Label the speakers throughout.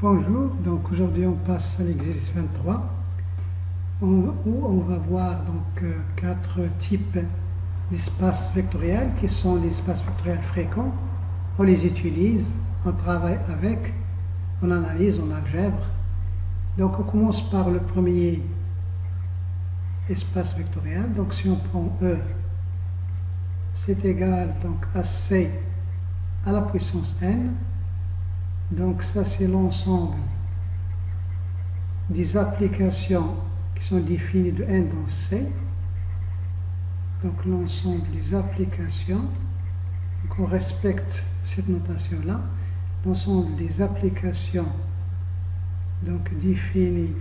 Speaker 1: Bonjour, donc aujourd'hui on passe à l'exercice 23 où on va voir donc quatre types d'espaces vectoriels qui sont les espaces vectoriels fréquents. On les utilise, on travaille avec, on analyse, on algèbre. Donc on commence par le premier espace vectoriel. Donc si on prend E, c'est égal donc à C à la puissance n. Donc ça c'est l'ensemble des applications qui sont définies de n dans C. Donc l'ensemble des applications, donc on respecte cette notation-là, l'ensemble des applications donc définies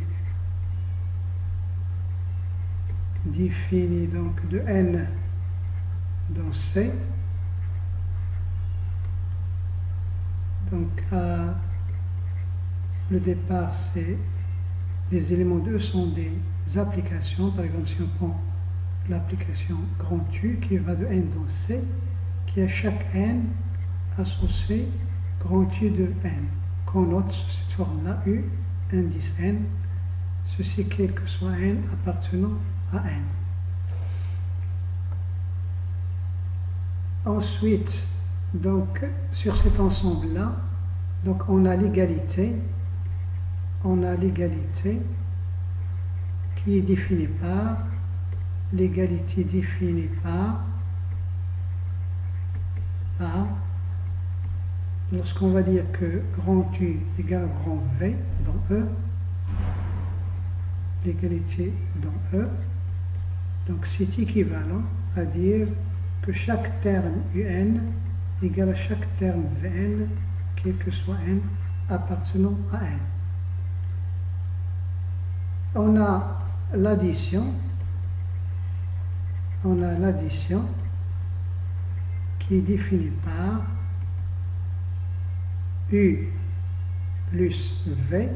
Speaker 1: donc de n dans C. Donc le départ, c'est les éléments de E sont des applications. Par exemple, si on prend l'application grand U qui va de n dans C, qui a chaque n associé grand U de n, qu'on note sous cette forme-là, U, indice n, ceci quel que soit n appartenant à n. Ensuite, donc sur cet ensemble-là, donc on a l'égalité qui est définie par l'égalité définie par lorsqu'on va dire que grand U égale grand V dans E, l'égalité dans E, donc c'est équivalent à dire que chaque terme UN égale à chaque terme Vn, quel que soit n, appartenant à n. On a l'addition qui est définie par U plus V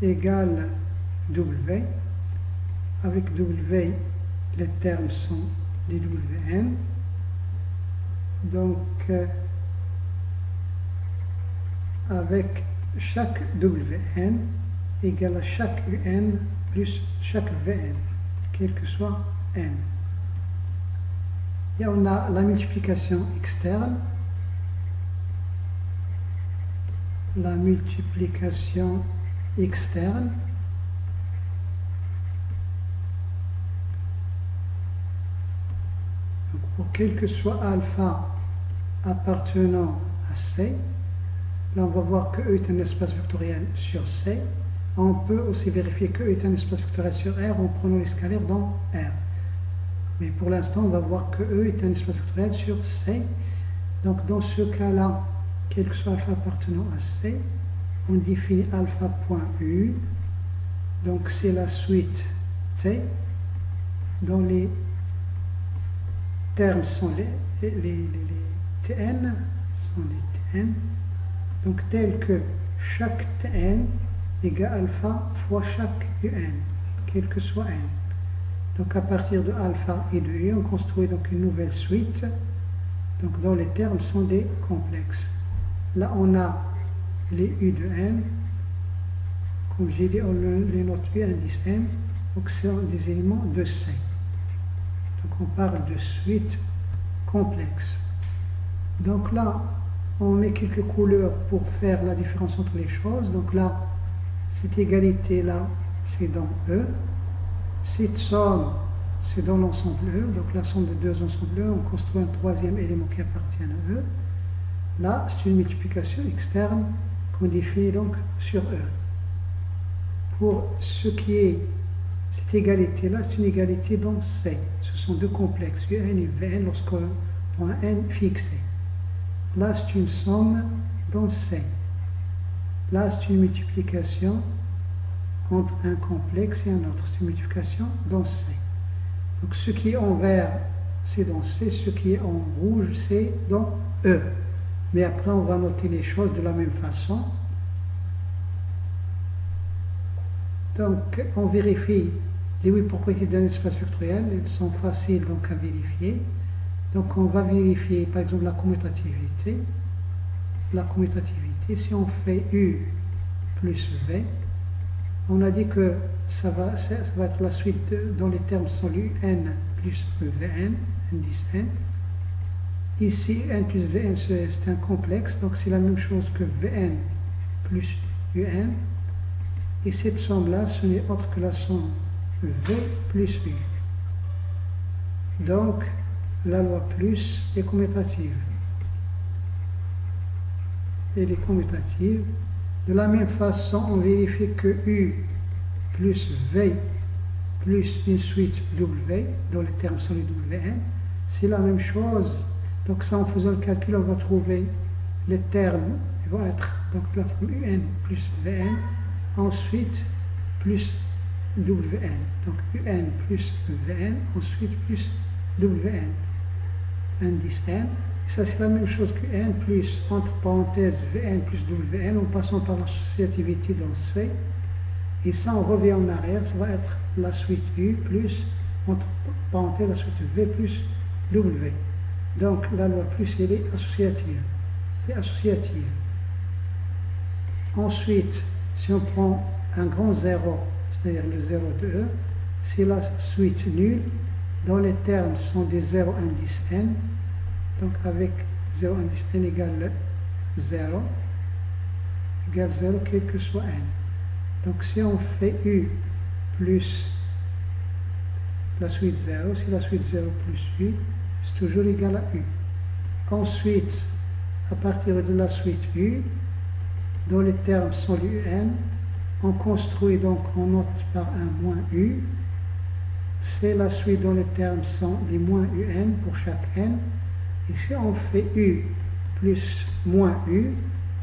Speaker 1: égale W. Avec W, les termes sont des Wn. Donc, avec chaque Wn égale à chaque Un plus chaque Vn, quel que soit n. Et on a la multiplication externe. Donc, pour quel que soit alpha appartenant à C, là on va voir que E est un espace vectoriel sur C. On peut aussi vérifier que E est un espace vectoriel sur R en prenant les scalaires dans R. Mais pour l'instant, on va voir que E est un espace vectoriel sur C. Donc dans ce cas-là, quel que soit alpha appartenant à C, on définit alpha point U. Donc c'est la suite T dont les termes sont les Tn, sont des Tn, donc tel que chaque Tn égale alpha fois chaque Un, quel que soit n. Donc à partir de alpha et de U, on construit donc une nouvelle suite, donc dont les termes sont des complexes. Là on a les U de n, comme j'ai dit, on les note U indice n, donc ce sont des éléments de C. Donc on parle de suite complexe. Donc là, on met quelques couleurs pour faire la différence entre les choses. Donc là, cette égalité-là, c'est dans E. Cette somme, c'est dans l'ensemble E. Donc la somme de deux ensembles E, on construit un troisième élément qui appartient à E. Là, c'est une multiplication externe qu'on définit donc sur E. Pour ce qui est cette égalité-là, c'est une égalité dans C. Ce sont deux complexes, Un et Vn, lorsqu'on prend un n fixé. Là, c'est une somme dans C. Là, c'est une multiplication entre un complexe et un autre. C'est une multiplication dans C. Donc, ce qui est en vert, c'est dans C. Ce qui est en rouge, c'est dans E. Mais après, on va noter les choses de la même façon. Donc, on vérifie les 8 propriétés d'un espace vectoriel. Elles sont faciles donc à vérifier. Donc, on va vérifier par exemple la commutativité. propriété. Si on fait U plus V, on a dit que ça va être la suite dont les termes sont UN plus Vn, indice n. Ici, n plus Vn, c'est un complexe, donc c'est la même chose que Vn plus Un. Et cette somme-là, ce n'est autre que la somme V plus U. Donc, la loi plus est commutative. Elle est commutative. De la même façon, on vérifie que U plus V plus une suite W, dont les termes sont les Wn, c'est la même chose. Donc ça, en faisant le calcul, on va trouver les termes, ils vont être donc la forme UN plus Vn, ensuite plus Wn. Donc UN plus Vn, ensuite plus Wn, indice n. Et ça, c'est la même chose que n plus, entre parenthèses, Vn plus Wn, en passant par l'associativité dans C. Et ça, on revient en arrière, ça va être la suite U plus, entre parenthèses, la suite V plus W. Donc, la loi plus, elle est associative. Ensuite, si on prend un grand zéro, c'est-à-dire le 0 de E, c'est la suite nulle, dont les termes sont des 0 indice n. Donc, avec 0 indice n égale 0, quel que soit n. Donc, si on fait U plus la suite 0, c'est la suite 0 plus U, c'est toujours égal à U. Ensuite, à partir de la suite U, dont les termes sont les UN, on construit donc, on note par un moins U. C'est la suite dont les termes sont les moins UN pour chaque N. Et si on fait U plus moins U,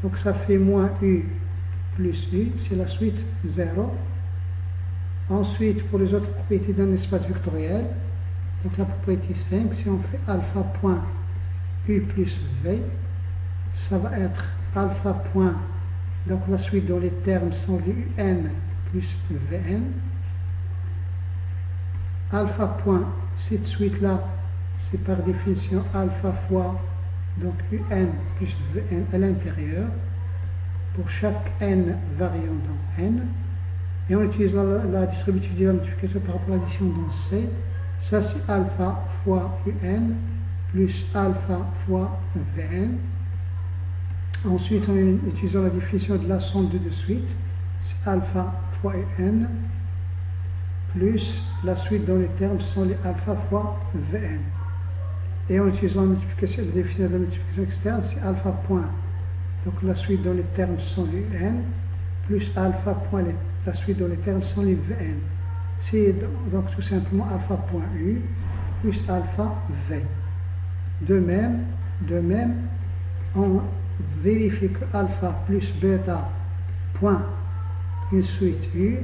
Speaker 1: donc ça fait moins U plus U, c'est la suite 0. Ensuite, pour les autres propriétés d'un espace vectoriel, donc la propriété 5, si on fait alpha point U plus V, ça va être alpha point, donc la suite dont les termes sont les UN plus Vn. Alpha point, cette suite-là, c'est par définition alpha fois donc UN plus Vn à l'intérieur pour chaque n variant dans n. Et en utilisant la distributivité de la multiplication par rapport à l'addition dans C, ça c'est alpha fois UN plus alpha fois Vn. Ensuite, en utilisant la définition de la somme de suite, c'est alpha fois UN plus la suite dont les termes sont les alpha fois Vn. Et en utilisant la définition de la multiplication externe, c'est alpha point, donc la suite dont les termes sont les UN, plus alpha point, la suite dont les termes sont les Vn. C'est donc tout simplement alpha point U plus alpha V. De même, on vérifie que alpha plus bêta point une suite U,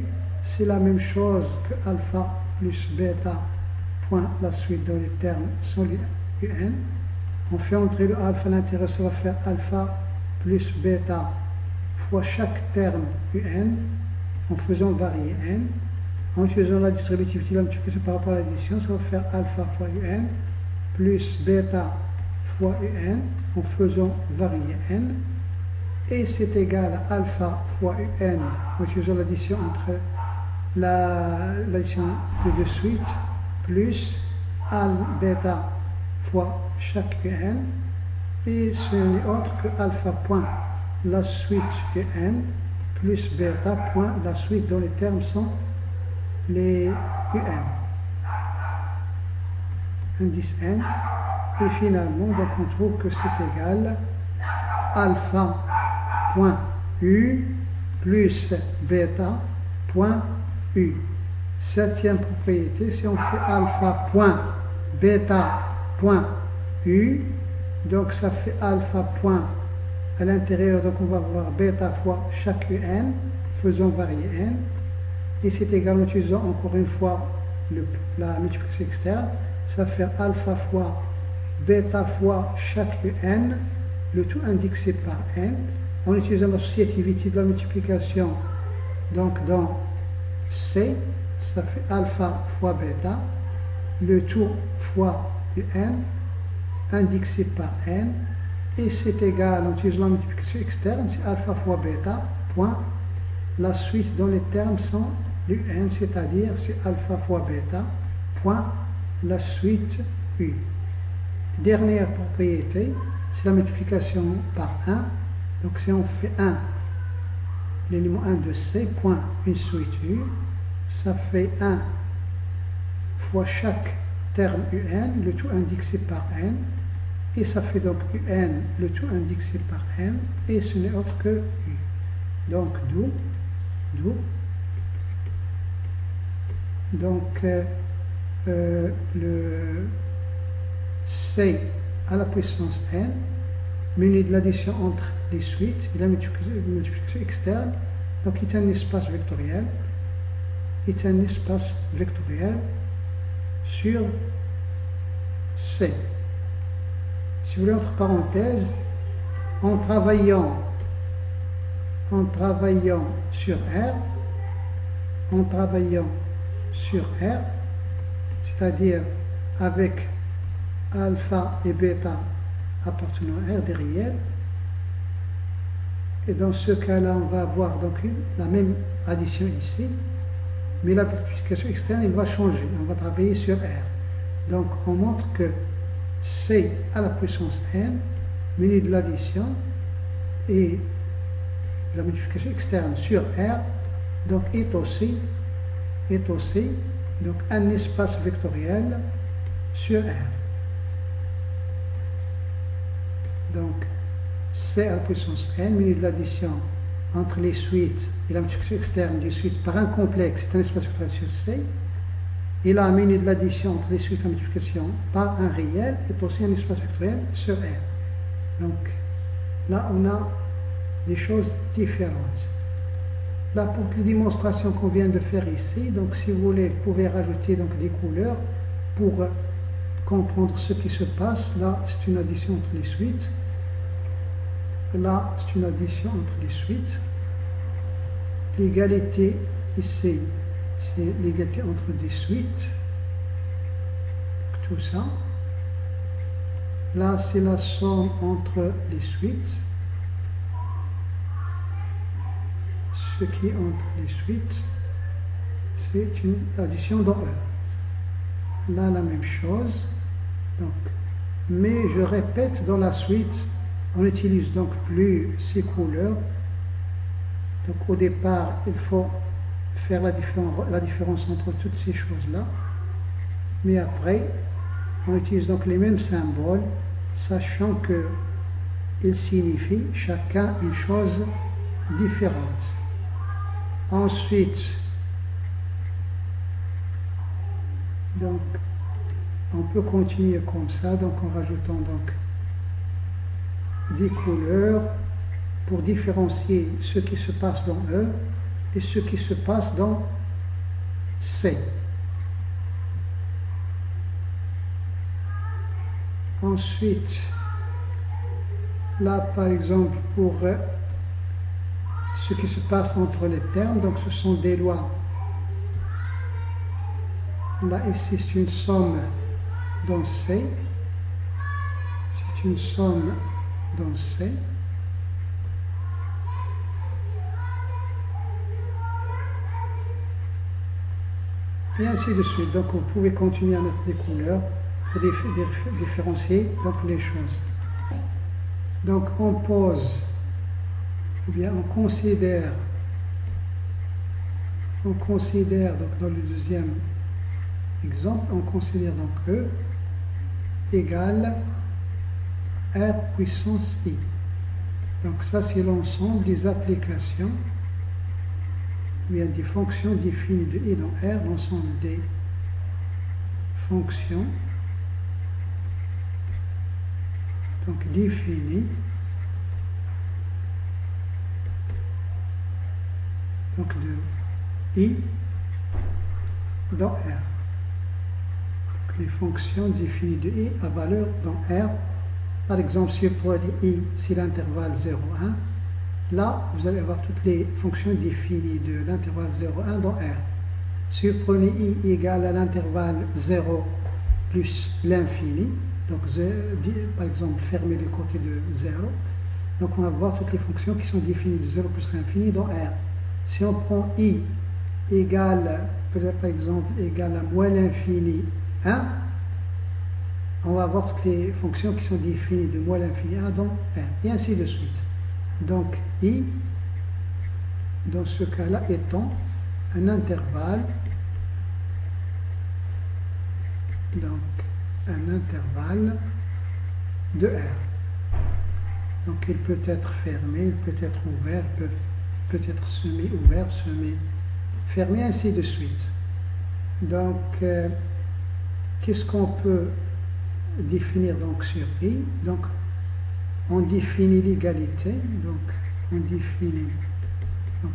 Speaker 1: c'est la même chose que alpha plus bêta point la suite dont les termes sont les UN. On fait entrer le alpha à l'intérieur, ça va faire alpha plus bêta fois chaque terme UN en faisant varier n. En utilisant la distributivité de la multiplication par rapport à l'addition, ça va faire alpha fois UN plus bêta fois UN en faisant varier n. Et c'est égal à alpha fois UN en utilisant l'addition entre l'addition de deux suites plus al bêta fois chaque UN. Et ce n'est autre que alpha point la suite UN plus bêta point la suite dont les termes sont les UN. Indice n. Et finalement, donc on trouve que c'est égal alpha point U plus bêta point U. Septième propriété, si on fait alpha point bêta point U, donc ça fait alpha point à l'intérieur, donc on va avoir bêta fois chaque UN, faisons varier n, et c'est égal en utilisant encore une fois la multiplication externe, ça fait alpha fois bêta fois chaque UN, le tout indexé par n, en utilisant l'associativité de la multiplication, donc dans C, ça fait alpha fois bêta, le tout fois UN, indexé par n, et c'est égal, on utilise la multiplication externe, c'est alpha fois bêta, point. La suite dans les termes sont du n, c'est-à-dire c'est alpha fois bêta, point, la suite u. Dernière propriété, c'est la multiplication par 1. Donc si on fait 1, l'élément 1 de C, point, une suite u, ça fait 1 fois chaque terme un, le tout indexé par n, et ça fait donc un, le tout indexé par n, et ce n'est autre que u. Donc d'où donc le C à la puissance n, muni de l'addition entre les suites et la multiplication externe, donc il est un espace vectoriel, sur C. Si vous voulez, entre parenthèses, en travaillant sur R, c'est-à-dire avec alpha et bêta appartenant à R des réels, et dans ce cas-là, on va avoir donc la même addition ici, mais la multiplication externe, il va changer. On va travailler sur R. Donc, on montre que C à la puissance n, muni de l'addition et de la multiplication externe sur R, donc est aussi donc un espace vectoriel sur R. Donc, C à la puissance n, muni de l'addition entre les suites et la multiplication externe des suites par un complexe, c'est un espace vectoriel sur C. Et la muni de l'addition entre les suites et la multiplication par un réel est aussi un espace vectoriel sur R. Donc là, on a des choses différentes. Là, pour les démonstrations qu'on vient de faire ici, donc si vous voulez, vous pouvez rajouter donc des couleurs pour comprendre ce qui se passe. Là, c'est une addition entre les suites. Là, c'est une addition entre les suites. L'égalité ici, c'est l'égalité entre des suites. Tout ça. Là, c'est la somme entre les suites. Ce qui est entre les suites, c'est une addition dans E. Là, la même chose. Donc, mais je répète, dans la suite, on n'utilise donc plus ces couleurs. Donc au départ, il faut faire la différence entre toutes ces choses-là. Mais après, on utilise donc les mêmes symboles, sachant qu'ils signifient chacun une chose différente. Ensuite, donc, on peut continuer comme ça, donc en rajoutant donc des couleurs pour différencier ce qui se passe dans E et ce qui se passe dans C. Ensuite, là par exemple pour ce qui se passe entre les termes, donc ce sont des lois. Là ici c'est une somme dans C, c'est une somme dans C. Et ainsi de suite. Donc vous pouvez continuer à mettre des couleurs pour différencier donc les choses. Donc on pose, ou bien on considère donc dans le deuxième exemple, on considère donc E égale R puissance I. Donc ça c'est l'ensemble des applications, ou bien des fonctions définies de I dans R, l'ensemble des fonctions donc définies donc de I dans R. Donc les fonctions définies de I à valeur dans R. Par exemple, si vous prenez I, c'est l'intervalle 0,1. Là, vous allez avoir toutes les fonctions définies de l'intervalle 0,1 dans R. Si vous prenez I égale à l'intervalle 0 plus l'infini, Donc, par exemple, fermer les côtés de 0. Donc, on va voir toutes les fonctions qui sont définies de 0 plus l'infini dans R. Si on prend I égale, par exemple, égale à moins l'infini 1, on va voir toutes les fonctions qui sont définies de moins l'infini 1 dans R, et ainsi de suite. Donc, I, dans ce cas-là, étant un intervalle, de R. Donc, il peut être fermé, il peut être ouvert, peut être semi-ouvert, semi-fermé, ainsi de suite. Donc, qu'est-ce qu'on peut définir donc sur I? Donc, on définit l'égalité. Donc, on définit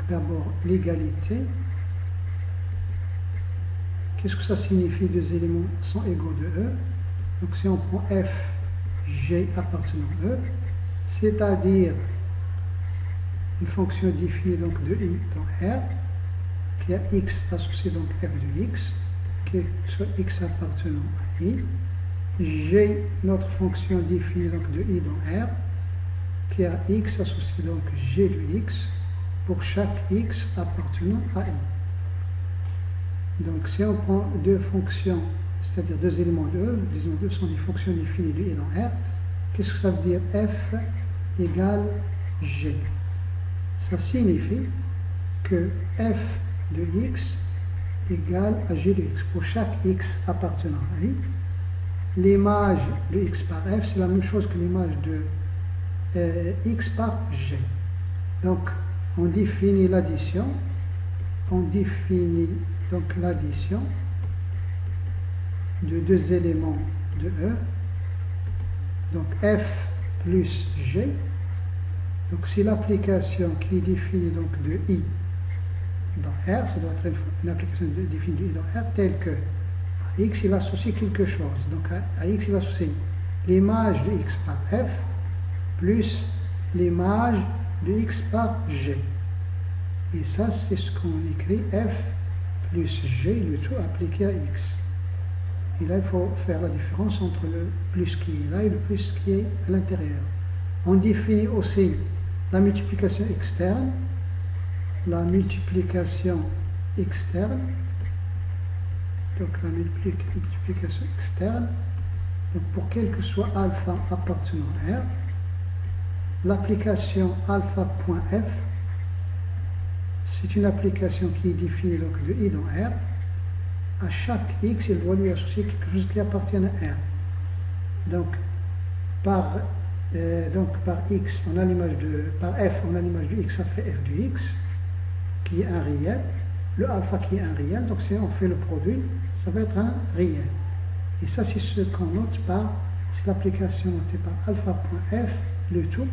Speaker 1: d'abord l'égalité. Qu'est-ce que ça signifie? Deux éléments sont égaux de E. Donc, si on prend F, G appartenant E, c'est-à-dire une fonction définie donc de I dans R, qui a X associé donc F de X, qui soit X appartenant à I. G, notre fonction définie donc de I dans R, qui a X associé donc G de X, pour chaque X appartenant à I. Donc, si on prend deux fonctions, c'est-à-dire deux éléments de E, les éléments de E sont des fonctions définies de I dans R, qu'est-ce que ça veut dire? F égale G. Ça signifie que F de X égale à G de X. Pour chaque X appartenant à I, l'image de X par F, c'est la même chose que l'image de X par G. Donc, on définit l'addition. On définit donc l'addition de deux éléments de E. Donc, F plus G. Donc, c'est l'application qui est définie donc de I dans R. Ça doit être une application définie de I dans R, telle que à X, il associe quelque chose. Donc, à X, il associe l'image de X par F plus l'image de X par G. Et ça, c'est ce qu'on écrit F plus G, le tout appliqué à X. Et là, il faut faire la différence entre le plus qui est là et le plus qui est à l'intérieur. On définit aussi la multiplication externe. La multiplication externe. Donc, la multiplication externe. Donc, pour quel que soit alpha appartenant à R, l'application alpha.f, c'est une application qui est définie donc de I dans R. À chaque X, il doit lui associer quelque chose qui appartient à R. Donc, par X, on a l'image de, par F, on a l'image de X, ça fait F de X, qui est un réel. Le alpha qui est un réel, donc si on fait le produit, ça va être un réel. Et ça, c'est ce qu'on note par, c'est l'application notée par alpha.f, le tout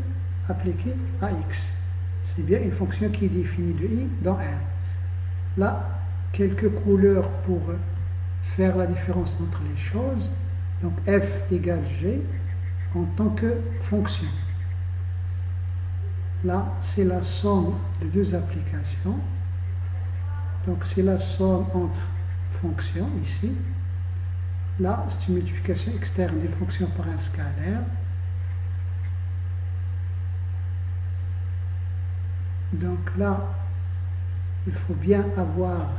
Speaker 1: appliqué à X. C'est bien une fonction qui est définie de I dans R. Là, quelques couleurs pour faire la différence entre les choses. Donc, F égale G en tant que fonction. Là, c'est la somme de deux applications. Donc, c'est la somme entre fonctions, ici. Là, c'est une multiplication externe d'une fonction par un scalaire. Donc là, il faut bien avoir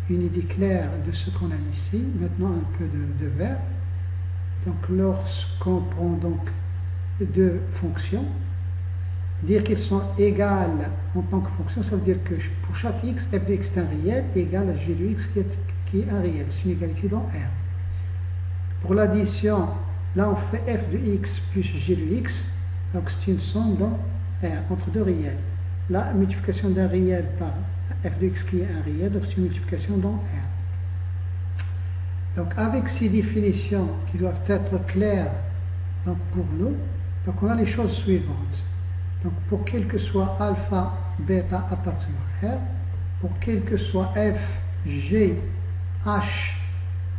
Speaker 1: une idée claire de ce qu'on a ici. Maintenant, un peu de verbe. Donc, lorsqu'on prend donc deux fonctions, dire qu'elles sont égales en tant que fonction, ça veut dire que pour chaque x, f de x est un réel égal à g de x qui est un réel. C'est une égalité dans R. Pour l'addition, là, on fait f de x plus g de x. Donc, c'est une somme dans R, entre deux réels. La multiplication d'un réel par f de x qui est un réel, donc c'est une multiplication dans R. Donc avec ces définitions qui doivent être claires donc pour nous, donc on a les choses suivantes. Donc pour quel que soit alpha, bêta appartenant à R, pour quel que soit f, g, h,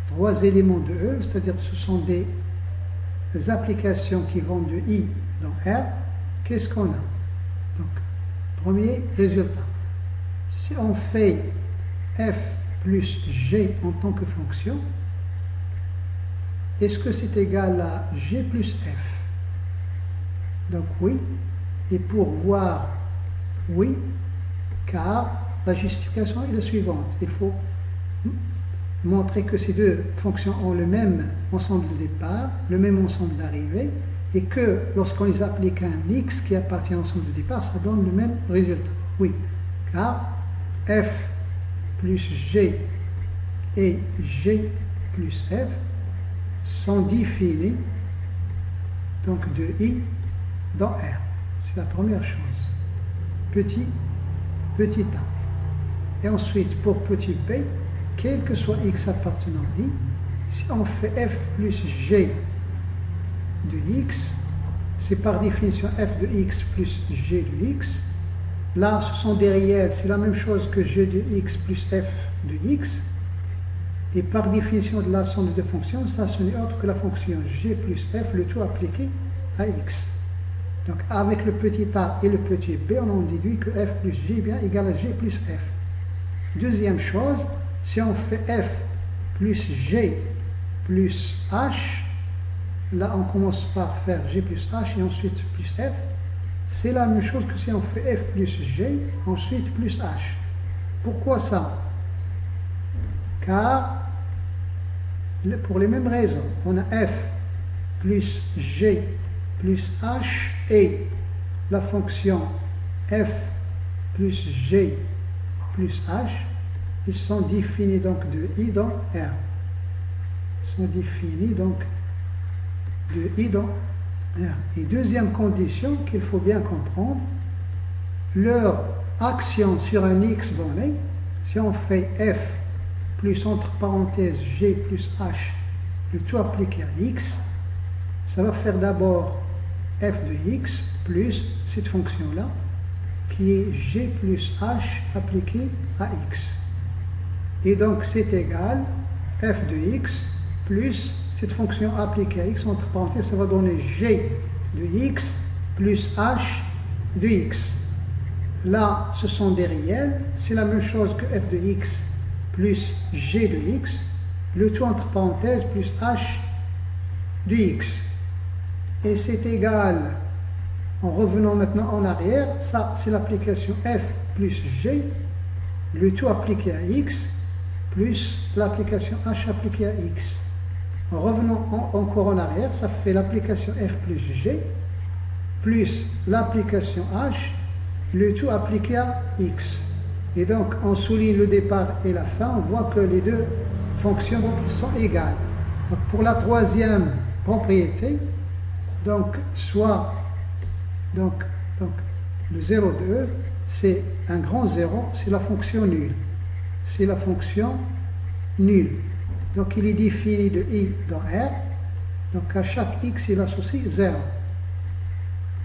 Speaker 1: trois éléments de E, c'est-à-dire que ce sont des applications qui vont de I dans R, qu'est-ce qu'on a? Donc, premier résultat. Si on fait f plus g en tant que fonction, est-ce que c'est égal à G plus F? Donc oui, et pour voir oui, car la justification est la suivante. Il faut montrer que ces deux fonctions ont le même ensemble de départ, le même ensemble d'arrivée, et que lorsqu'on les applique à un x qui appartient à l'ensemble de départ, ça donne le même résultat. Oui, car f plus g et g plus f sont définis donc de i dans R. C'est la première chose. Petit a. Et ensuite, pour petit b, quel que soit x appartenant à i, si on fait f plus g de x, c'est par définition f de x plus g de x. Là, ce sont des réels, c'est la même chose que g de x plus f de x. Et par définition de l'ensemble de fonctions, ça ce n'est autre que la fonction g plus f, le tout appliqué à x. Donc avec le petit a et le petit b, on en déduit que f plus g est bien égal à g plus f. Deuxième chose, si on fait f plus g plus h, là on commence par faire g plus h et ensuite plus f, c'est la même chose que si on fait f plus g, ensuite plus h. Pourquoi ça? Car, pour les mêmes raisons, on a f plus g plus h et la fonction f plus g plus h, ils sont définis donc de i dans R. Ils sont définis donc de i dans R. Et deuxième condition qu'il faut bien comprendre, leur action sur un x donné, si on fait f plus entre parenthèses g plus h, le tout appliqué à x, ça va faire d'abord f de x plus cette fonction-là, qui est g plus h appliqué à x. Et donc c'est égal f de x plus cette fonction appliquée à x, entre parenthèses, ça va donner g de x plus h de x. Là, ce sont des réels, c'est la même chose que f de x plus g de x, le tout entre parenthèses plus h de x. Et c'est égal, en revenant maintenant en arrière, ça c'est l'application f plus g, le tout appliqué à x, plus l'application h appliquée à x. En revenant encore en arrière, ça fait l'application f plus g, plus l'application h, le tout appliqué à x. Et donc, on souligne le départ et la fin, on voit que les deux fonctions donc, sont égales. Donc, pour la troisième propriété, donc, soit donc, le 0,2, c'est un grand zéro, c'est la fonction nulle. C'est la fonction nulle. Donc, il est défini de i dans R. Donc, à chaque x, il associe 0.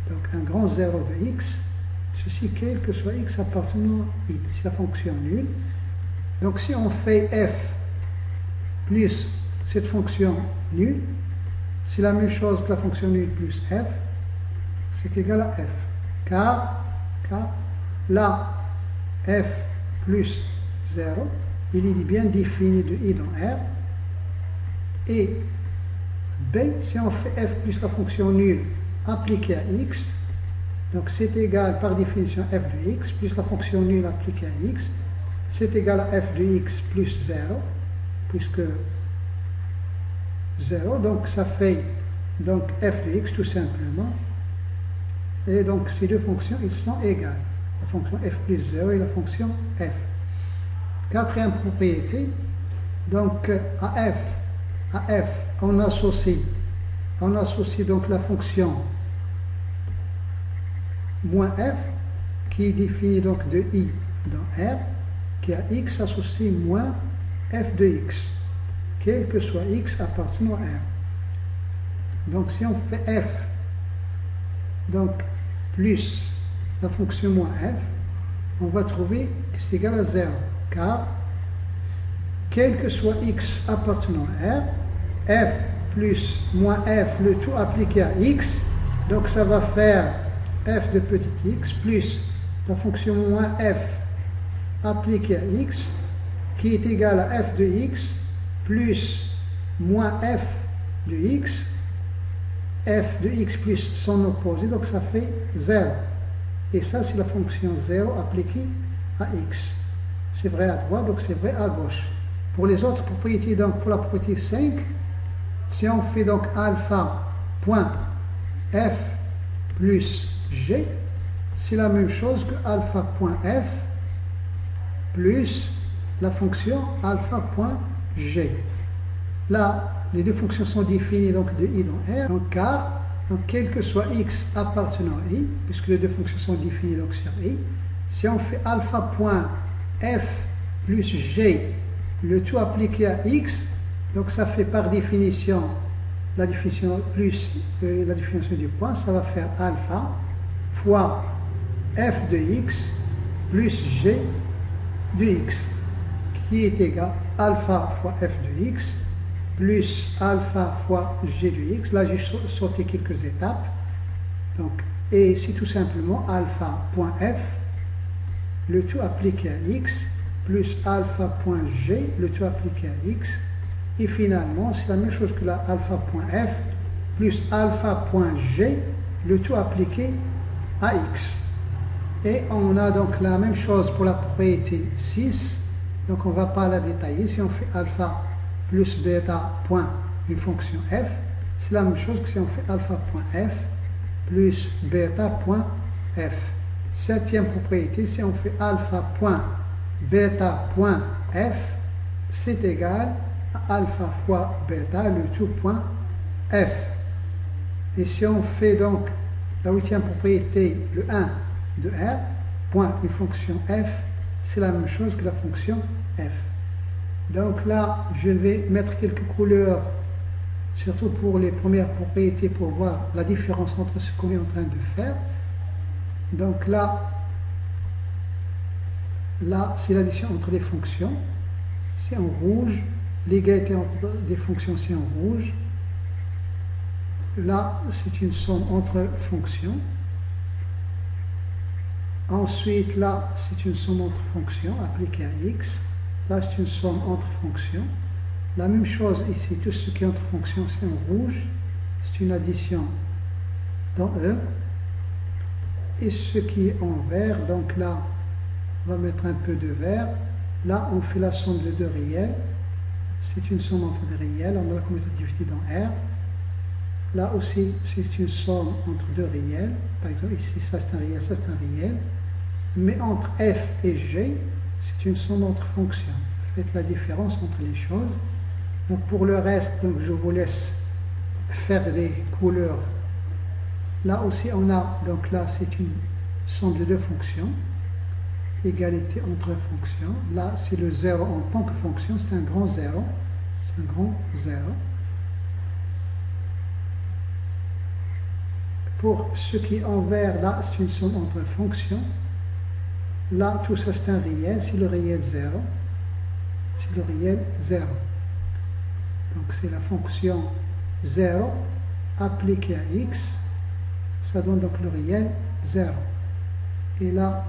Speaker 1: Donc, un grand zéro de x, ceci quel que soit x appartenant à i. C'est la fonction nulle. Donc, si on fait f plus cette fonction nulle, c'est la même chose que la fonction nulle plus f, c'est égal à f. Car là, f plus 0, il est bien défini de i dans R. Et b, si on fait f plus la fonction nulle appliquée à x, donc c'est égal par définition f de x plus la fonction nulle appliquée à x, c'est égal à f de x plus 0, puisque 0, donc ça fait donc f de x tout simplement. Et donc ces deux fonctions, ils sont égales. La fonction f plus 0 et la fonction f. Quatrième propriété, donc à f, on associe donc la fonction moins f, qui est définie donc de i dans R, qui a x associé moins f de x, quel que soit x appartenant à R. Donc si on fait f, donc plus la fonction moins f, on va trouver que c'est égal à 0, car quel que soit x appartenant à R, f plus moins f, le tout appliqué à x, donc ça va faire f de petit x plus la fonction moins f appliquée à x, qui est égal à f de x plus moins f de x, f de x plus son opposé, donc ça fait 0. Et ça, c'est la fonction 0 appliquée à x. C'est vrai à droite, donc c'est vrai à gauche. Pour les autres propriétés, donc pour la propriété 5, si on fait donc alpha point f plus g, c'est la même chose que alpha point f plus la fonction alpha point g. Là, les deux fonctions sont définies donc de i dans R, donc car, donc quel que soit x appartenant à i, puisque les deux fonctions sont définies donc sur i, si on fait alpha point f plus g, le tout appliqué à x, donc ça fait par définition la définition plus la définition du point, ça va faire alpha fois f de x plus g de x, qui est égal à alpha fois f de x plus alpha fois g de x. Là, j'ai sauté quelques étapes. Donc, et c'est tout simplement alpha point f, le tout appliqué à x, plus alpha point g, le tout appliqué à x. Et finalement, c'est la même chose que la alpha point f, plus alpha point g, le tout appliqué à x. Et on a donc la même chose pour la propriété 6. Donc on ne va pas la détailler. Si on fait alpha plus bêta point une fonction f, c'est la même chose que si on fait alpha point f plus bêta point f. Septième propriété, si on fait alpha point bêta point f, c'est égal à alpha fois bêta, le tout point f. Et si on fait donc la huitième propriété, le 1 de R, point une fonction f, c'est la même chose que la fonction f. Donc là, je vais mettre quelques couleurs, surtout pour les premières propriétés, pour voir la différence entre ce qu'on est en train de faire. Donc là c'est l'addition entre les fonctions, c'est en rouge. L'égalité entre des fonctions, c'est en rouge. Là, c'est une somme entre fonctions. Ensuite, là, c'est une somme entre fonctions appliquée à x. Là, c'est une somme entre fonctions. La même chose ici, tout ce qui est entre fonctions, c'est en rouge. C'est une addition dans E. Et ce qui est en vert, donc là, on va mettre un peu de vert. Là, on fait la somme de deux réels. C'est une somme entre des réels. On a la commutativité dans R. Là aussi, c'est une somme entre deux réels. Par exemple, ici, ça c'est un réel, ça c'est un réel. Mais entre f et g, c'est une somme entre fonctions. Faites la différence entre les choses. Donc pour le reste, donc je vous laisse faire des couleurs. Là aussi, on a, donc là, c'est une somme de deux fonctions. Égalité entre fonctions. Là, c'est le 0 en tant que fonction. C'est un grand 0. C'est un grand 0. Pour ce qui est en vert, là, c'est une somme entre fonctions. Là, tout ça, c'est un réel. C'est le réel 0. C'est le réel 0. Donc, c'est la fonction 0 appliquée à x. Ça donne donc le réel 0. Et là,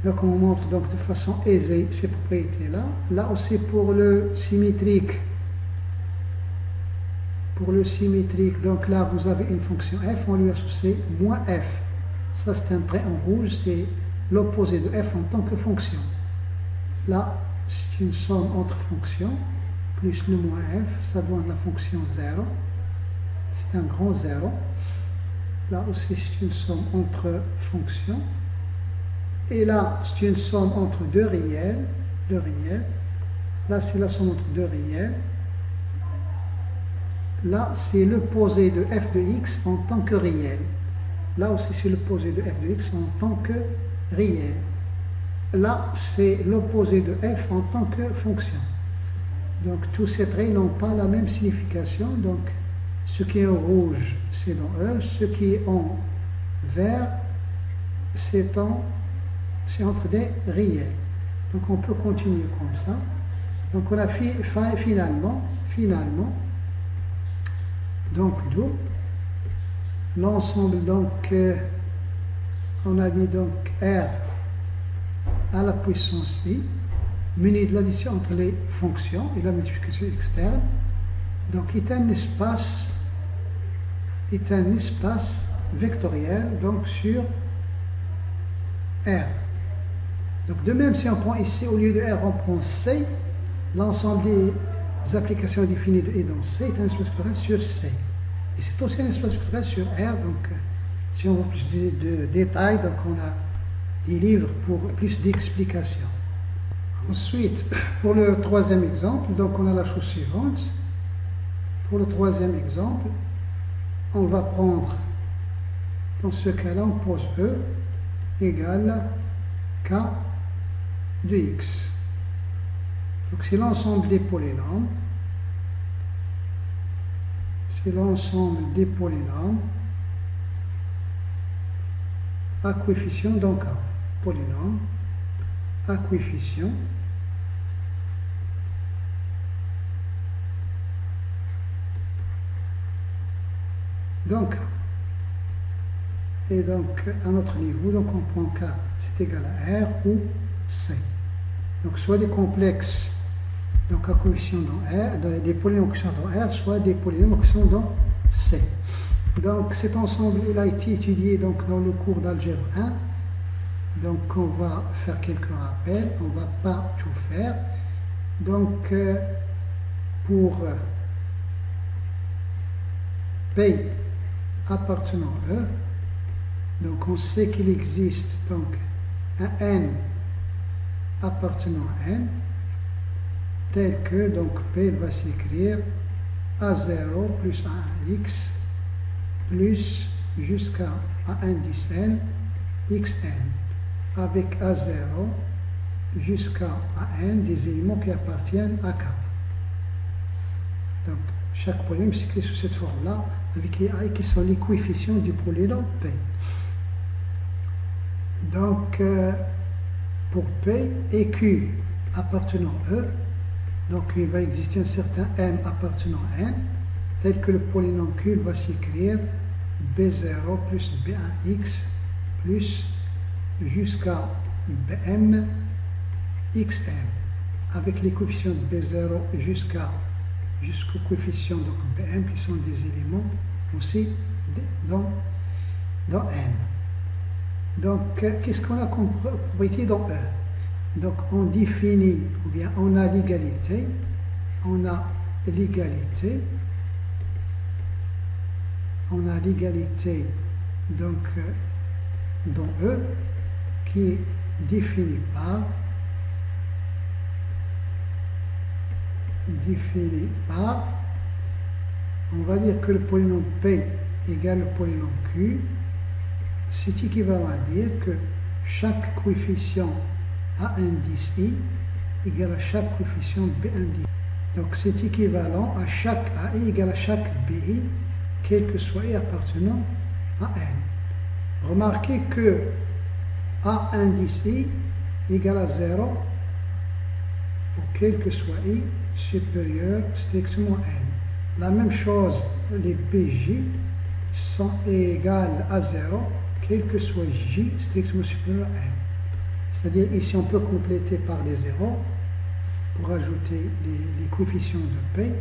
Speaker 1: donc on montre donc de façon aisée ces propriétés-là. Là aussi, pour le symétrique, donc là, vous avez une fonction f, on lui associe moins f. Ça, c'est un trait en rouge, c'est l'opposé de f en tant que fonction. Là, c'est une somme entre fonctions, plus le moins f, ça donne la fonction 0. C'est un grand 0. Là aussi, c'est une somme entre fonctions. Et là, c'est une somme entre deux réels. Là, c'est la somme entre deux réels. Là, c'est l'opposé de f de x en tant que réel. Là aussi, c'est l'opposé de f de x en tant que réel. Là, c'est l'opposé de f en tant que fonction. Donc, tous ces traits n'ont pas la même signification. Donc, ce qui est en rouge, c'est dans E. Ce qui est en vert, c'est entre des réels. Donc, on peut continuer comme ça. Donc, on a finalement, donc, d'où l'ensemble, donc, on a dit donc R à la puissance I, muni de l'addition entre les fonctions et la multiplication externe, Donc est un espace vectoriel donc sur R. Donc de même si on prend ici au lieu de R on prend C, l'ensemble des applications définies de E dans C est un espace vectoriel sur C. Et c'est aussi un espace vectoriel sur R. Donc si on veut plus de détails, donc on a des livres pour plus d'explications. Ensuite, pour le troisième exemple, donc on a la chose suivante. Pour le troisième exemple, on va prendre, dans ce cas-là, on pose E égale K de X. Donc c'est l'ensemble des polynômes. C'est l'ensemble des polynômes à coefficient donc K. Polynôme à coefficient donc K. Et donc à notre niveau, donc on prend K, c'est égal à R ou C. Donc soit des complexes donc à coefficient dans R, des polynômes qui sont dans R, soit des polynômes qui sont dans C. Donc cet ensemble il a été étudié donc dans le cours d'algèbre 1. Donc on va faire quelques rappels, on ne va pas tout faire. Donc pour P appartenant à E, donc on sait qu'il existe donc un N appartenant à N, tel que donc P va s'écrire A0 plus A1x plus jusqu'à A1 10 N xn, avec A0 jusqu'à AN des éléments qui appartiennent à K. Donc chaque polynôme s'écrit sous cette forme-là, avec les A qui sont les coefficients du polynôme P. Donc pour P et Q appartenant à E, donc il va exister un certain M appartenant à N, tel que le polynôme Q va s'écrire B0 plus B1x plus jusqu'à Bm xm, avec les coefficients de B0 jusqu'au coefficient donc Bm qui sont des éléments aussi dans N. Donc qu'est-ce qu'on a comme propriété dans E? Donc on définit, ou bien on a l'égalité, donc dans E qui est défini par on va dire que le polynôme P égale le polynôme Q, c'est équivalent à dire que chaque coefficient A indice I égale à chaque coefficient B indice. Donc c'est équivalent à chaque AI égale à chaque BI, quel que soit I appartenant à N. Remarquez que A indice I égale à 0 pour quel que soit I supérieur strictement à N. La même chose, les BJ sont égales à 0 quel que soit J strictement supérieur à N. C'est-à-dire ici on peut compléter par les zéros pour ajouter les coefficients de P.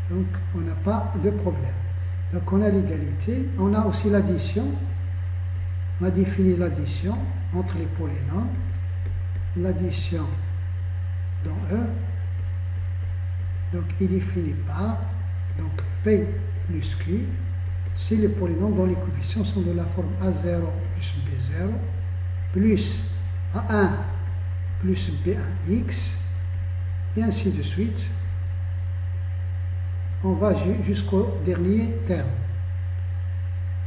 Speaker 1: Donc on n'a pas de problème. Donc on a l'égalité, on a aussi l'addition. On a défini l'addition entre les polynômes. L'addition dans E, donc il est défini par donc P plus Q, si les polynômes dont les coefficients sont de la forme A0 plus B0 plus A1 plus B1x et ainsi de suite. On va jusqu'au dernier terme.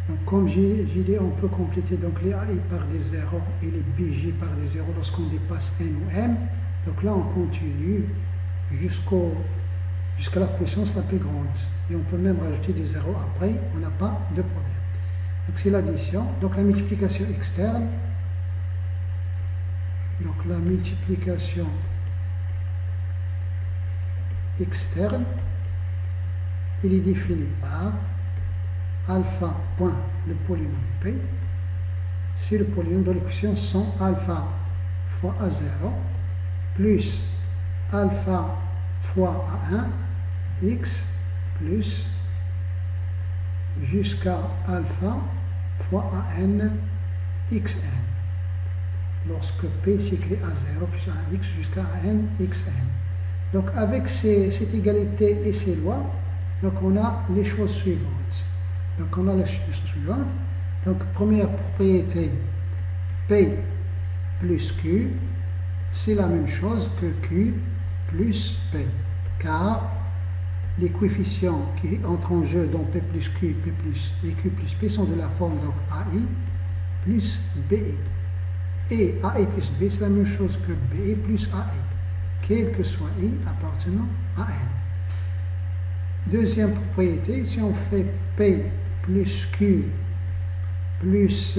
Speaker 1: Donc comme j'ai dit, on peut compléter donc les AI par des zéros et les BJ par des zéros lorsqu'on dépasse N ou M. Donc là on continue jusqu'à la puissance la plus grande. Et on peut même rajouter des zéros après, on n'a pas de problème. Donc c'est l'addition. Donc la multiplication externe. Donc la multiplication externe, il est défini par alpha point le polynôme P, si le polynôme dont les coefficients sont alpha fois A0 plus alpha fois A1 x plus jusqu'à alpha fois an xn. Lorsque p s'écrit à 0 plus à x jusqu'à n xn. Donc avec cette égalité et ces lois, donc on a les choses suivantes. Donc on a les choses suivantes. Donc première propriété, p plus q, c'est la même chose que q plus p, car les coefficients qui entrent en jeu dans p plus q, p plus et q plus p sont de la forme donc ai plus be. Et ai plus b, c'est la même chose que be plus ai, quel que soit i appartenant à n. Deuxième propriété, si on fait p plus q plus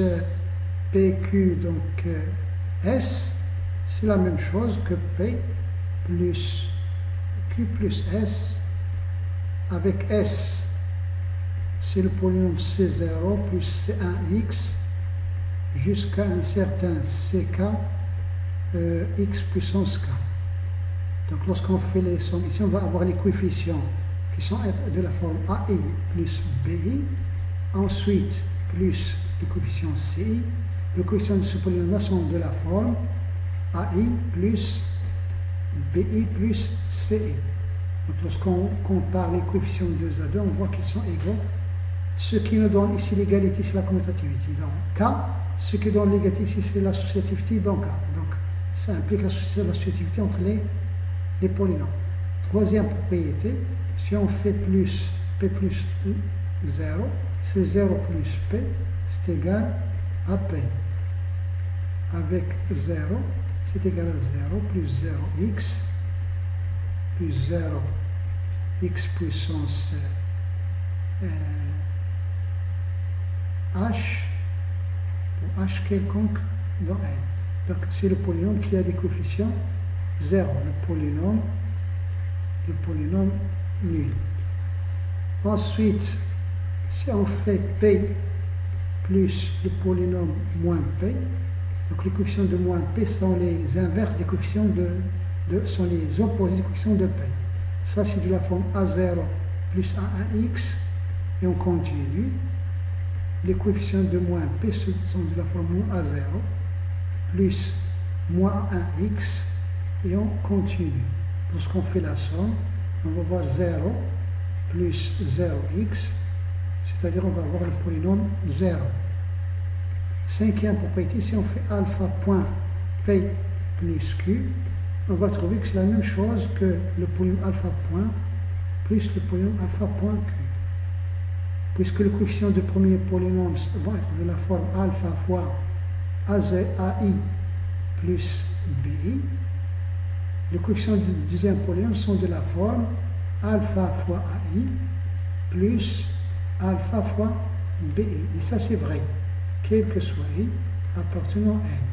Speaker 1: pq, donc s, c'est la même chose que p plus q plus s, avec s, c'est le polynôme c0 plus c1x jusqu'à un certain ck x puissance k. Donc lorsqu'on fait les sommes, ici on va avoir les coefficients qui sont de la forme ai plus bi, ensuite plus le coefficient ci. Le coefficient de ce polynôme sont de la forme ai plus bi plus ci. Donc lorsqu'on compare les coefficients de 2 à 2, on voit qu'ils sont égaux. Ce qui nous donne ici l'égalité, c'est la commutativité dans K. Ce qui donne l'égalité ici, c'est l'associativité dans K. Donc ça implique l'associativité entre les polynômes. Troisième propriété, si on fait plus p plus 0, c'est 0 plus p, c'est égal à p. Avec 0, c'est égal à 0 plus 0x plus 0 x puissance h pour h quelconque dans n. Donc c'est le polynôme qui a des coefficients 0, le polynôme nul. Ensuite, si on fait p plus le polynôme moins p, donc les coefficients de moins p sont les inverses des coefficients sont les opposés des coefficients de p. Ça c'est de la forme a0 plus a1x et on continue. Les coefficients de moins p sont de la forme moins a0 plus moins a1x et on continue. Lorsqu'on fait la somme, on va voir 0 plus 0x, c'est-à-dire on va avoir le polynôme 0. Cinquième propriété, si on fait alpha point p plus q, on va trouver que c'est la même chose que le polynôme alpha point plus le polynôme alpha point q. Puisque le coefficient du premier polynôme va être de la forme alpha fois ai plus bi, les coefficients du deuxième polynôme sont de la forme alpha fois ai plus alpha fois bi. Et ça c'est vrai, quel que soit i appartenant à n.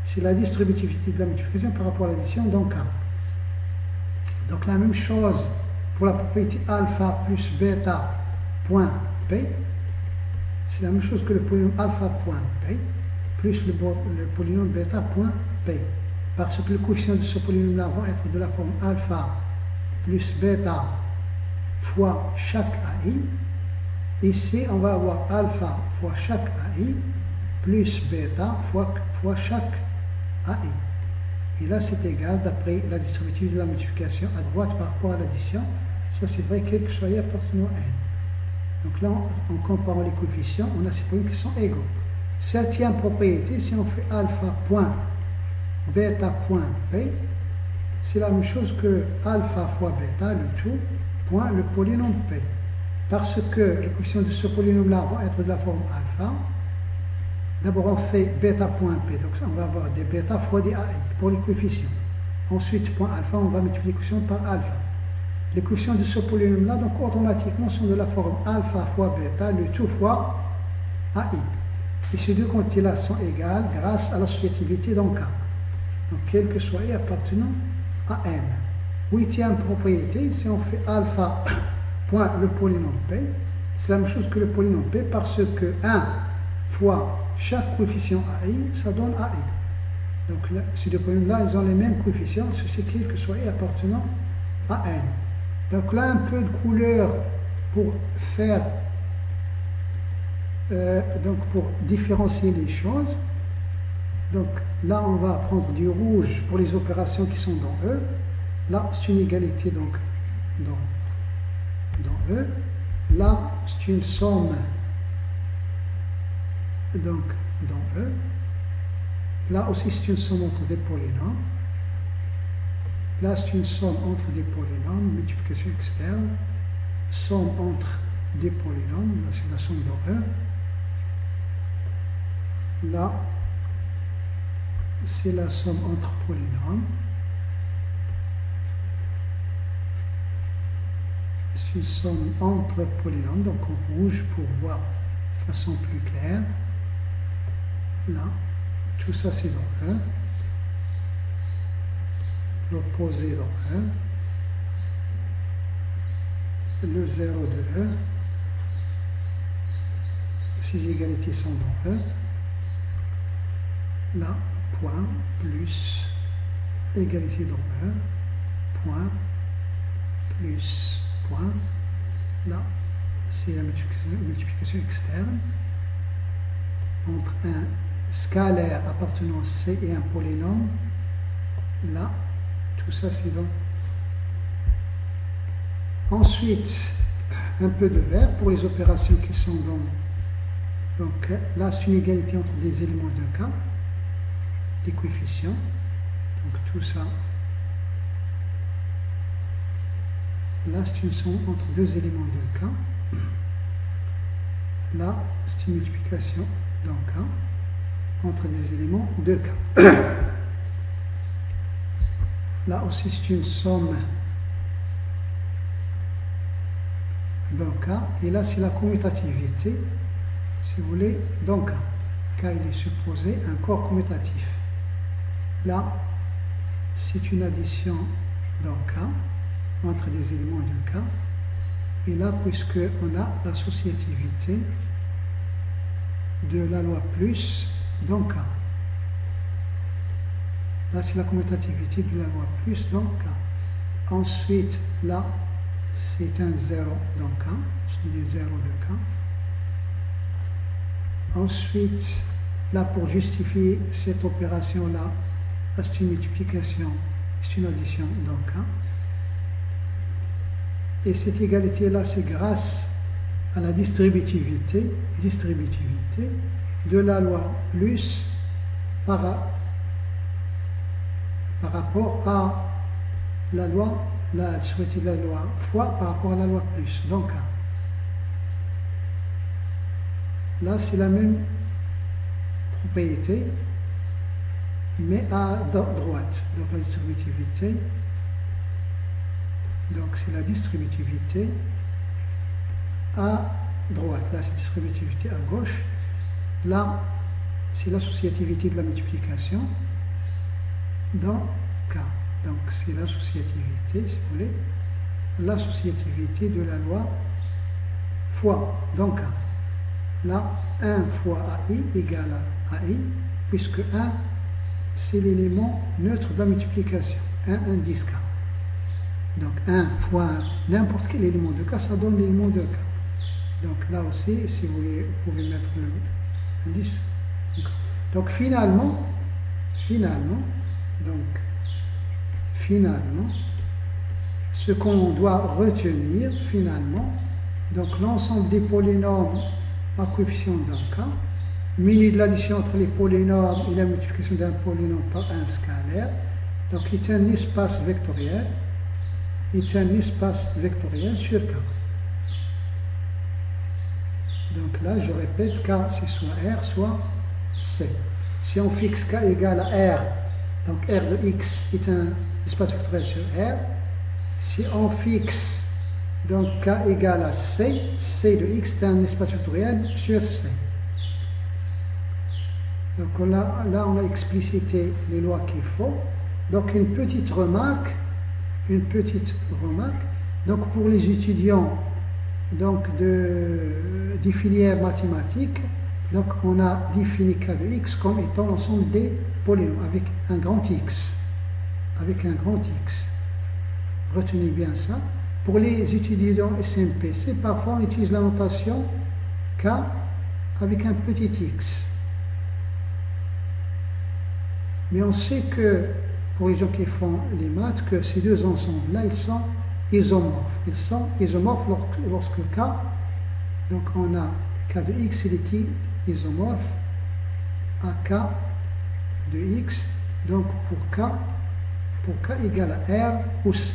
Speaker 1: C'est la distributivité de la multiplication par rapport à l'addition dans K. Donc la même chose pour la propriété alpha plus bêta point p, c'est la même chose que le polynôme alpha point p plus le polynôme bêta point p. Parce que le coefficient de ce polynôme-là va être de la forme alpha plus bêta fois chaque ai. Ici, on va avoir alpha fois chaque ai plus bêta fois chaque ai. Et là, c'est égal, d'après la distributivité de la multiplication à droite par rapport à l'addition. Ça, c'est vrai, quel que soit i appartenant à n. Donc là, en comparant les coefficients, on a ces polynômes qui sont égaux. Septième propriété, si on fait alpha point bêta point p, c'est la même chose que alpha fois bêta, le tout, point le polynôme p. Parce que le coefficient de ce polynôme-là va être de la forme alpha. D'abord, on fait bêta point p, donc ça, on va avoir des bêta fois des ai pour les coefficients. Ensuite, point alpha, on va multiplier les coefficients par alpha. Les coefficients de ce polynôme-là, donc automatiquement, sont de la forme alpha fois bêta, le tout fois ai. Et ces deux quantités-là sont égales grâce à l'associativité dans K. Donc, quel que soit i appartenant à n. Huitième propriété, si on fait alpha point le polynôme p, c'est la même chose que le polynôme p parce que 1 fois chaque coefficient ai, ça donne ai. Donc ces deux polynômes-là, ils ont les mêmes coefficients, ceci quel que soit i appartenant à n. Donc là, un peu de couleur pour faire, donc pour différencier les choses. Donc là, on va prendre du rouge pour les opérations qui sont dans E. Là, c'est une égalité donc dans E. Là, c'est une somme donc dans E. Là aussi, c'est une somme entre des polynômes. Là, c'est une somme entre des polynômes, multiplication externe. Somme entre des polynômes, là, c'est la somme dans E. Là, c'est la somme entre polynômes. C'est une somme entre polynômes, donc en rouge pour voir de façon plus claire. Là, tout ça c'est dans 1. L'opposé dans 1. Le 0 de 1. Ces égalités sont dans 1. Là, point plus égalité dans 1. Point plus point. Là, c'est la multiplication externe entre un scalaire appartenant à C et un polynôme. Là, tout ça c'est donc. Ensuite, un peu de vert pour les opérations qui sont dans. Donc là, c'est une égalité entre des éléments de K, des coefficients. Donc tout ça. Là, c'est une somme entre deux éléments de K. Là, c'est une multiplication dans K entre des éléments de K. Là aussi, c'est une somme dans K. Et là, c'est la commutativité, si vous voulez, dans K. K, il est supposé un corps commutatif. Là, c'est une addition dans K entre des éléments de K. Et là, puisque on a l'associativité de la loi plus dans K. Là, c'est la commutativité de la loi plus dans K. Ensuite, là, c'est un 0 dans K. C'est des 0 de K. Ensuite, là, pour justifier cette opération-là, c'est une multiplication, c'est une addition dans K. Et cette égalité-là, c'est grâce à la distributivité de la loi plus par rapport à la loi, la distributivité de la loi fois par rapport à la loi plus. Donc, là, c'est la même propriété, mais à droite. Donc, la distributivité. Donc c'est la distributivité à droite. Là c'est la distributivité à gauche. Là c'est l'associativité de la multiplication dans K. Donc c'est l'associativité, si vous voulez, l'associativité de la loi fois dans K. Là 1 fois AI égale à AI, puisque 1 c'est l'élément neutre de la multiplication. 1 indice K. Donc 1 fois n'importe quel élément de K, ça donne l'élément de K. Donc là aussi, si vous voulez, vous pouvez mettre l'indice. Donc finalement, ce qu'on doit retenir finalement, donc l'ensemble des polynômes à coefficient dans K, muni de l'addition entre les polynômes et la multiplication d'un polynôme par un scalaire, donc il est un espace vectoriel. Est un espace vectoriel sur K. Donc là, je répète, K c'est soit R, soit C. Si on fixe K égale à R, donc R de X est un espace vectoriel sur R. Si on fixe donc K égale à C, C de X est un espace vectoriel sur C. Donc là, on a explicité les lois qu'il faut. Donc une petite remarque. Donc pour les étudiants donc des filières mathématiques, donc on a défini K de X comme étant l'ensemble des polynômes avec un grand X. Retenez bien ça. Pour les étudiants SMPC, parfois on utilise la notation K avec un petit x. Mais on sait que, pour les gens qui font les maths, que ces deux ensembles-là, ils sont isomorphes. Ils sont isomorphes lorsque K, donc on a K de x, il est isomorphe à K de x. Donc pour K égale à R ou C,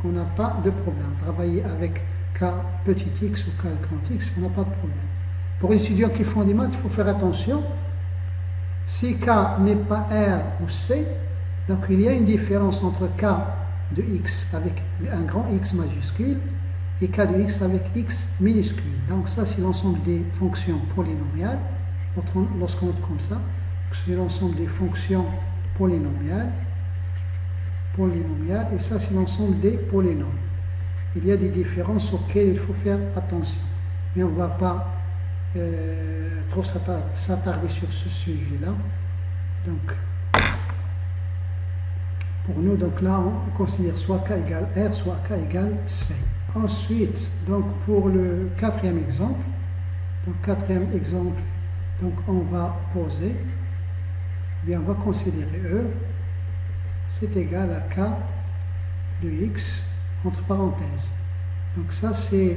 Speaker 1: on n'a pas de problème. Travailler avec K petit x ou K grand x, on n'a pas de problème. Pour les étudiants qui font des maths, il faut faire attention. Si K n'est pas R ou C, donc il y a une différence entre K de x avec un grand X majuscule et K de x avec x minuscule. Donc ça, c'est l'ensemble des fonctions polynomiales. Lorsqu'on montre comme ça, c'est l'ensemble des fonctions polynomiales, et ça, c'est l'ensemble des polynômes. Il y a des différences auxquelles il faut faire attention. Mais on ne va pas trop s'attarder sur ce sujet-là. Donc, pour nous, donc là, on considère soit K égale R, soit K égale C. Ensuite, donc pour le quatrième exemple, donc on va poser, bien on va considérer E, c'est égal à K de x entre parenthèses. Donc ça c'est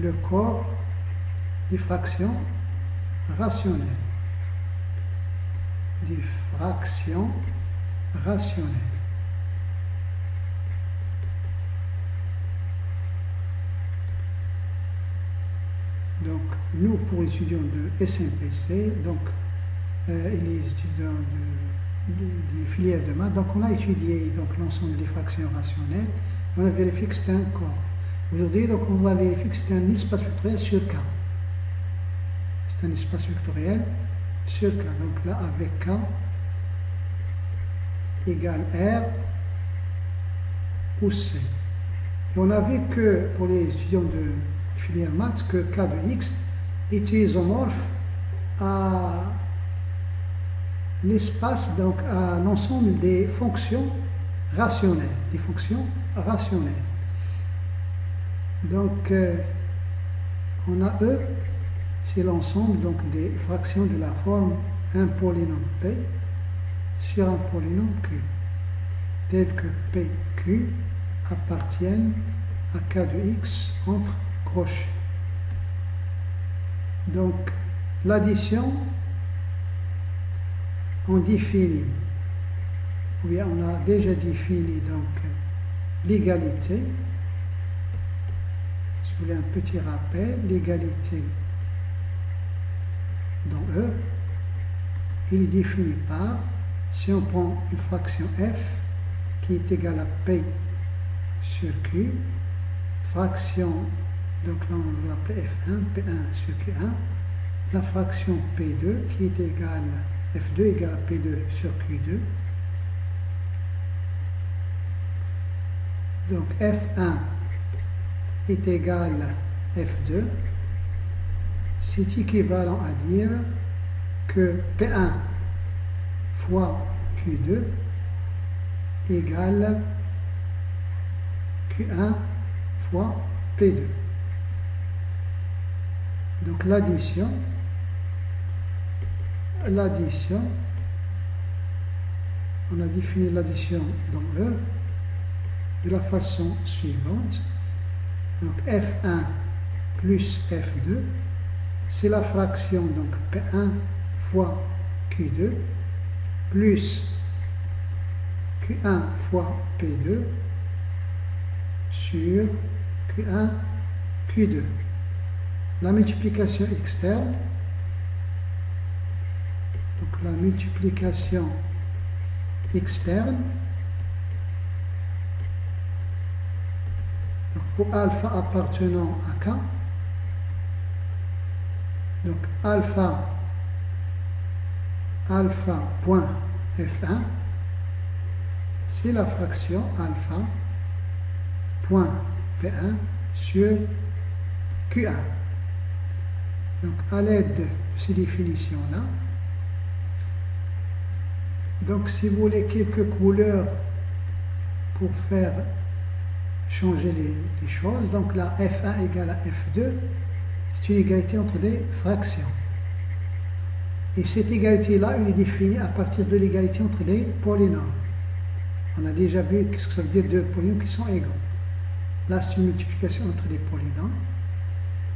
Speaker 1: le corps des fractions rationnelles. Donc, nous, pour les étudiants de SMPC, donc, et les étudiants des filières de maths, donc on a étudié l'ensemble des fractions rationnelles, et on a vérifié que c'était un corps. Aujourd'hui, donc, on va vérifier que c'est un espace vectoriel sur K. C'est un espace vectoriel sur K. Donc là, avec K égale R ou C. Et on a vu que pour les étudiants de filière maths, que K de x est isomorphe à l'espace, donc à l'ensemble des fonctions rationnelles. Donc, on a E, c'est l'ensemble donc des fractions de la forme un polynôme P sur un polynôme Q, tel que PQ appartiennent à K de x entre crochets. Donc, l'addition, on définit, ou bien on a déjà défini donc l'égalité. Si vous voulez un petit rappel, l'égalité dans E, il est défini par, si on prend une fraction f qui est égale à p sur q, fraction, donc là on va l'appeler f1, p1 sur q1, la fraction p2 qui est égale, f2 égale à p2 sur q2, donc f1 est égal à f2, c'est équivalent à dire que P1 fois Q2 égale Q1 fois P2. Donc l'addition, on a défini l'addition dans E de la façon suivante. Donc F1 plus F2, c'est la fraction donc P1 fois Q2 plus Q1 fois P2 sur Q1 Q2. La multiplication externe, donc la multiplication externe, donc pour alpha appartenant à K, donc alpha point F1, c'est la fraction alpha point P1 sur Q1. Donc à l'aide de ces définitions-là, donc si vous voulez quelques couleurs pour faire changer les choses. Donc là, f1 égale à f2, c'est une égalité entre des fractions. Et cette égalité-là, elle est définie à partir de l'égalité entre des polynômes. On a déjà vu ce que ça veut dire deux polynômes qui sont égaux. Là, c'est une multiplication entre des polynômes.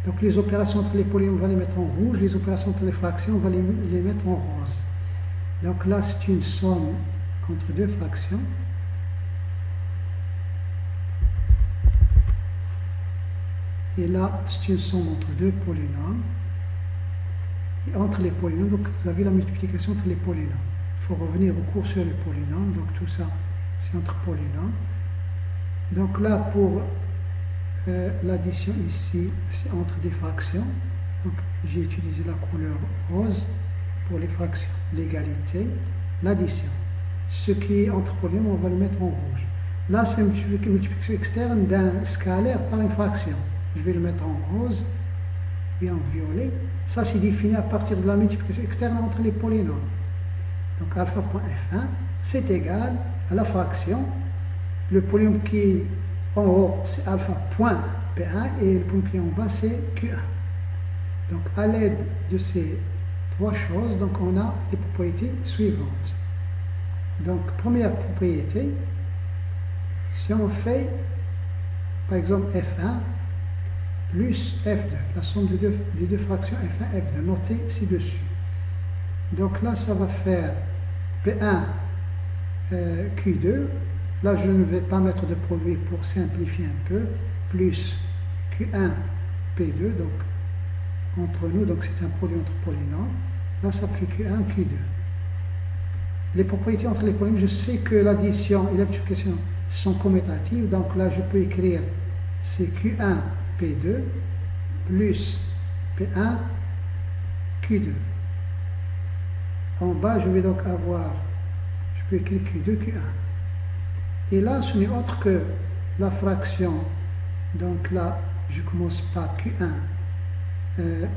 Speaker 1: Donc les opérations entre les polynômes, on va les mettre en rouge, les opérations entre les fractions, on va les mettre en rose. Donc là, c'est une somme entre deux fractions. Et là, c'est une somme entre deux polynômes. Et entre les polynômes, donc vous avez la multiplication entre les polynômes. Il faut revenir au cours sur les polynômes. Donc tout ça, c'est entre polynômes. Donc là, pour l'addition ici, c'est entre des fractions. Donc j'ai utilisé la couleur rose pour les fractions. L'égalité, l'addition. Ce qui est entre polynômes, on va le mettre en rouge. Là, c'est une multiplication externe d'un scalaire par une fraction. Je vais le mettre en rose et en violet. Ça, c'est défini à partir de la multiplication externe entre les polynômes. Donc alpha.f1, c'est égal à la fraction. Le polynôme qui est en haut, c'est alpha.p1 et le polynôme qui est en bas, c'est q1. Donc à l'aide de ces trois choses, donc on a les propriétés suivantes. Donc première propriété, si on fait par exemple f1 plus f2, la somme des deux fractions f1 et f2, notée ci-dessus. Donc là, ça va faire P1 Q2. Là, je ne vais pas mettre de produit pour simplifier un peu, plus Q1 P2, donc entre nous, donc c'est un produit entre polynômes. Là, ça fait Q1 Q2. Les propriétés entre les polynômes, je sais que l'addition et la multiplication sont commutatives, donc là, je peux écrire c'est Q1 P2 plus P1 Q2. En bas, je vais donc avoir, je peux écrire Q2, Q1. Et là, ce n'est autre que la fraction. Donc là, je commence par Q1,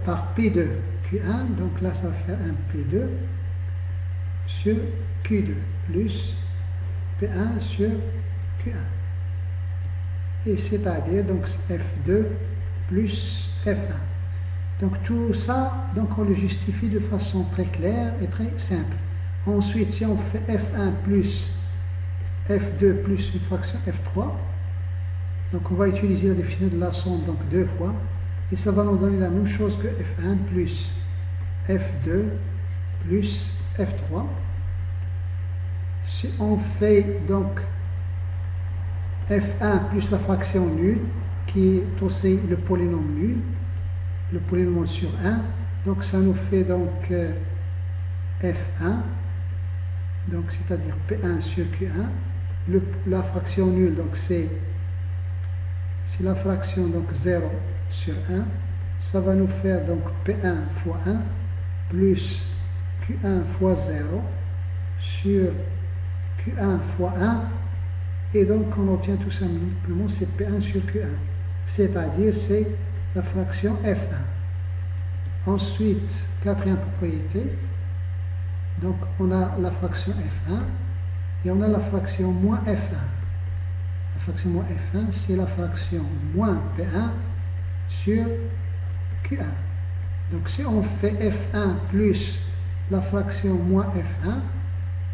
Speaker 1: par P2, Q1. Donc là, ça va faire un P2 sur Q2 plus P1 sur Q1. Et c'est-à-dire donc F2 plus F1. Donc tout ça, donc on le justifie de façon très claire et très simple. Ensuite, si on fait F1 plus F2 plus une fraction F3, donc on va utiliser la définition de la somme donc deux fois, et ça va nous donner la même chose que F1 plus F2 plus F3. Si on fait donc F1 plus la fraction nulle, qui est aussi le polynôme nul, le polynôme sur 1, donc ça nous fait donc F1, donc c'est-à-dire P1 sur Q1, la fraction nulle, donc c'est la fraction donc 0 sur 1, ça va nous faire donc P1 fois 1 plus Q1 fois 0 sur Q1 fois 1, et donc on obtient tout simplement c'est P1 sur Q1, c'est-à-dire c'est la fraction F1. Ensuite, quatrième propriété, donc on a la fraction F1 et on a la fraction moins F1. La fraction moins F1, c'est la fraction moins P1 sur Q1. Donc si on fait F1 plus la fraction moins F1,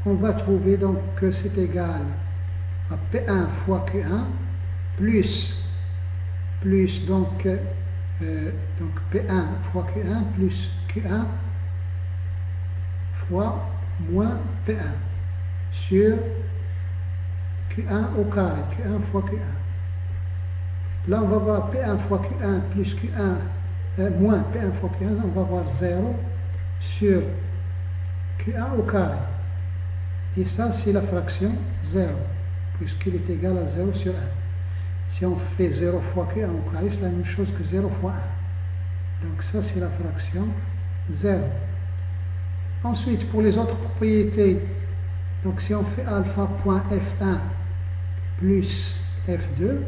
Speaker 1: on va trouver donc que c'est égal à P1 fois Q1 plus donc P1 fois Q1 plus Q1 fois moins P1 sur Q1 au carré, Q1 fois Q1. Là, on va voir P1 fois Q1 plus Q1 moins P1 fois Q1, on va voir 0 sur Q1 au carré. Et ça, c'est la fraction 0, puisqu'il est égal à 0 sur 1. Si on fait 0 fois Q1 au carré, c'est la même chose que 0 fois 1. Donc ça, c'est la fraction 0. Ensuite, pour les autres propriétés, donc si on fait alpha.f1 plus f2,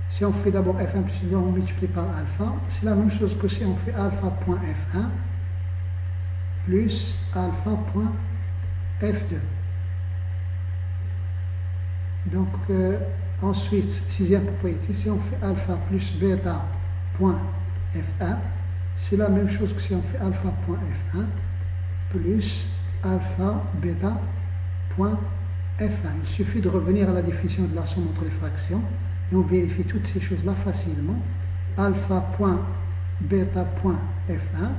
Speaker 1: si on fait d'abord f1 plus f2, on multiplie par alpha, c'est la même chose que si on fait alpha.f1 plus alpha.f2. Donc, ensuite, sixième propriété, si on fait alpha plus bêta point F1, c'est la même chose que si on fait alpha point F1 plus alpha bêta point F1. Il suffit de revenir à la définition de la somme entre les fractions et on vérifie toutes ces choses-là facilement. Alpha point bêta point F1,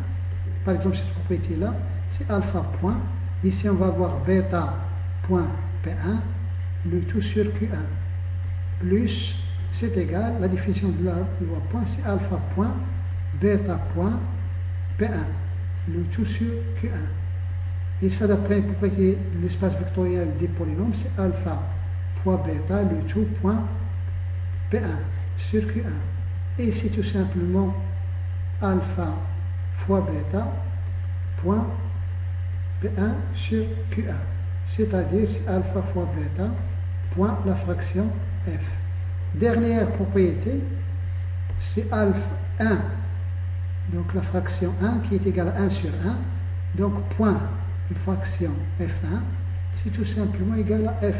Speaker 1: par exemple cette propriété-là, c'est alpha point, ici on va avoir bêta point P1, le tout sur Q1, plus, c'est égal, la définition de la loi point, c'est alpha point bêta point P1, le tout sur Q1. Et ça, d'après une propriété de l'espace vectoriel des polynômes, c'est alpha fois bêta, le tout point P1 sur Q1. Et c'est tout simplement alpha fois bêta point P1 sur Q1. C'est-à-dire, c'est alpha fois bêta point la fraction F. Dernière propriété, c'est alpha 1, donc la fraction 1 qui est égale à 1 sur 1, donc point une fraction F1, c'est tout simplement égal à F1.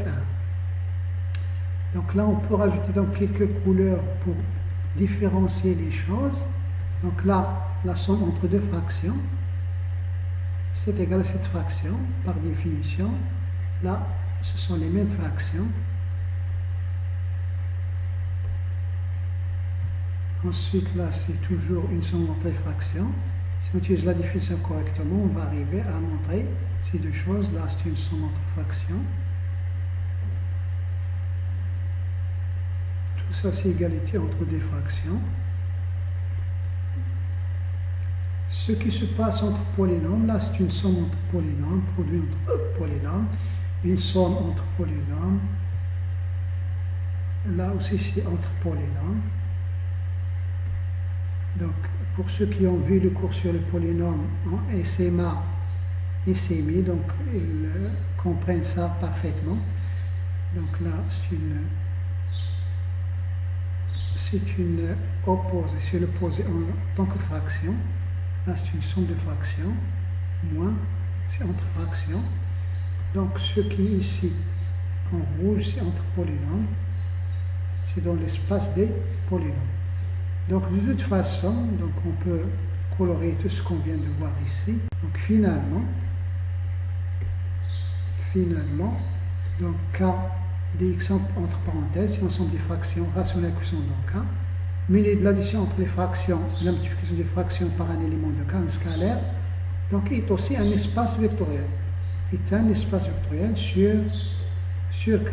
Speaker 1: Donc là, on peut rajouter donc quelques couleurs pour différencier les choses. Donc là, la somme entre deux fractions, c'est égal à cette fraction, par définition. Là, ce sont les mêmes fractions. Ensuite, là, c'est toujours une somme entre les fractions. Si on utilise la définition correctement, on va arriver à montrer ces deux choses. Là, c'est une somme entre fractions. Tout ça, c'est égalité entre des fractions. Ce qui se passe entre polynômes, là, c'est une somme entre polynômes, produit entre polynômes, une somme entre polynômes. Là aussi, c'est entre polynômes. Donc, pour ceux qui ont vu le cours sur le polynôme en SMA et SEMI, donc ils comprennent ça parfaitement. Donc là, c'est une opposée, c'est l'opposé en tant que fraction. Là, c'est une somme de fractions, moins, c'est entre fractions. Donc, ce qui est ici en rouge, c'est entre polynômes. C'est dans l'espace des polynômes. Donc, de toute façon, donc, on peut colorer tout ce qu'on vient de voir ici. Donc, finalement, donc K dx entre parenthèses, c'est l'ensemble des fractions rationnelles qui sont dans K, mêlé de l'addition entre les fractions, la multiplication des fractions par un élément de K, un scalaire, donc est aussi un espace vectoriel. Est un espace vectoriel sur K.